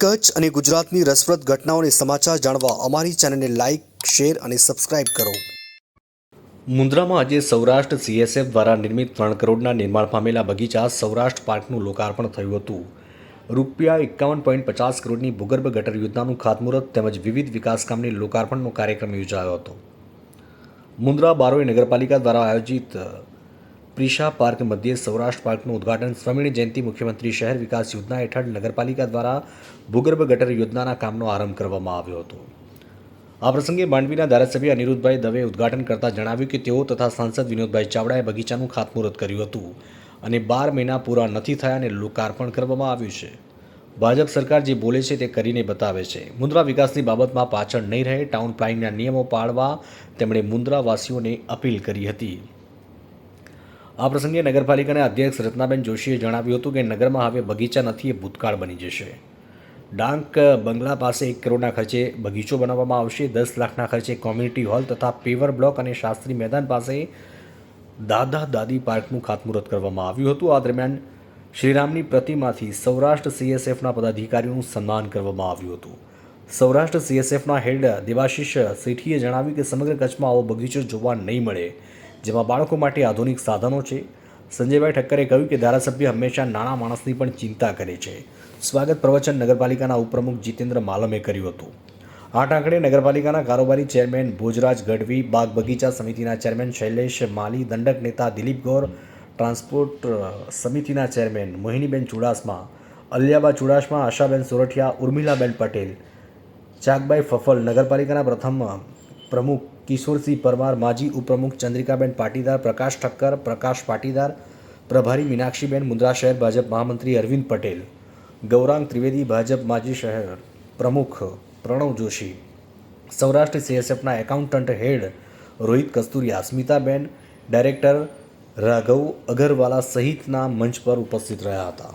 કચ્છ અને ગુજરાતની રસપ્રદ ઘટનાઓને સમાચાર જાણવા અમારી ચેનલને લાઇક, શેર અને સબસ્ક્રાઇબ કરો. મુન્દ્રામાં આજે સૌરાષ્ટ્ર સીએસએફ દ્વારા નિર્મિત 3 કરોડના નિર્માણ પામેલા બગીચા સૌરાષ્ટ્ર પાર્કનું લોકાર્પણ થયું હતું. ₹51.50 કરોડની ભૂગર્ભ ગટર યોજનાનું ખાતમુહૂર્ત તેમજ વિવિધ વિકાસ કામની લોકાર્પણનો કાર્યક્રમ યોજાયો હતો. મુન્દ્રા બારોઈ નગરપાલિકા દ્વારા આયોજિત પ્રિશા પાર્ક મધ્યે સૌરાષ્ટ્ર પાર્કનું ઉદ્ઘાટન સ્વામિની જયંતિ મુખ્યમંત્રી શહેર વિકાસ યોજના હેઠળ નગરપાલિકા દ્વારા ભૂગર્ભ ગટર યોજનાના કામનો આરંભ કરવામાં આવ્યો હતો. આ પ્રસંગે માંડવીના ધારાસભ્ય અનિરુદ્ધભાઈ દવેએ ઉદ્ઘાટન કરતા જણાવ્યું કે તેઓ તથા સાંસદ વિનોદભાઈ ચાવડાએ બગીચાનું ખાતમુહૂર્ત કર્યું હતું અને 12 મહિના પૂરા નથી થયા અને લોકાર્પણ કરવામાં આવ્યું છે. ભાજપ સરકાર જે બોલે છે તે કરીને બતાવે છે. મુન્દ્રા વિકાસની બાબતમાં પાછળ નહીં રહે, ટાઉન પ્લાનિંગના નિયમો પાળવા તેમણે મુન્દ્રાવાસીઓને અપીલ કરી હતી. આ પ્રસંગે નગરપાલિકાના અધ્યક્ષ રત્નાબેન જોશીએ જણાવ્યું હતું કે નગરમાં હવે બગીચા નથી, એ ભૂતકાળ બની જશે. ડાંક બંગલા પાસે 1 કરોડના ખર્ચે બગીચો બનાવવામાં આવશે. 10 લાખના ખર્ચે કોમ્યુનિટી હોલ તથા પેવર બ્લોક અને શાસ્ત્રી મેદાન પાસે દાદા દાદી પાર્કનું ખાતમુહૂર્ત કરવામાં આવ્યું હતું. આ દરમિયાન શ્રીરામની પ્રતિમાથી સૌરાષ્ટ્ર સીએસએફના પદાધિકારીઓનું સન્માન કરવામાં આવ્યું હતું. સૌરાષ્ટ્ર સીએસએફના હેડ દેવાશીષ સેઠીએ જણાવ્યું કે સમગ્ર કચ્છમાં આવો બગીચો જોવા નહીં મળે જેમાં બાળકો માટે આધુનિક સાધનો છે. સંજયભાઈ ઠક્કરે કહ્યું કે ધારાસભ્ય હંમેશા નાના માણસની પણ ચિંતા કરે છે. સ્વાગત પ્રવચન નગરપાલિકાના ઉપપ્રમુખ જીતેન્દ્ર માલમે કર્યું હતું. આ ટાંકણે નગરપાલિકાના કારોબારી ચેરમેન ભોજરાજ ગઢવી, બાગ બગીચા સમિતિના ચેરમેન શૈલેષ માલી, દંડક નેતા દિલીપ ગૌર, ટ્રાન્સપોર્ટ સમિતિના ચેરમેન મોહિનીબેન ચુડાસમા, અલ્યાબા ચુડાસમા, આશાબેન સોરઠિયા, ઉર્મિલાબેન પટેલ, ચાકબાઈ ફફલ, નગરપાલિકાના પ્રથમ પ્રમુખ કિશોરસિંહ પરમાર, માજી ઉપપ્રમુખ ચંદ્રિકાબેન પાટીદાર, પ્રકાશ ઠક્કર, પ્રકાશ પાટીદાર, પ્રભારી મીનાક્ષીબેન, મુન્દ્રા શહેર ભાજપ મહામંત્રી અરવિંદ પટેલ, ગૌરાંગ ત્રિવેદી, ભાજપ માજી શહેર પ્રમુખ પ્રણવ જોશી, સૌરાષ્ટ્ર સીએસએફના એકાઉન્ટન્ટ હેડ રોહિત કસ્તુરિયા, સ્મિતાબેન, ડાયરેક્ટર રાઘવ અગરવાલા સહિતના મંચ પર ઉપસ્થિત રહ્યા હતા.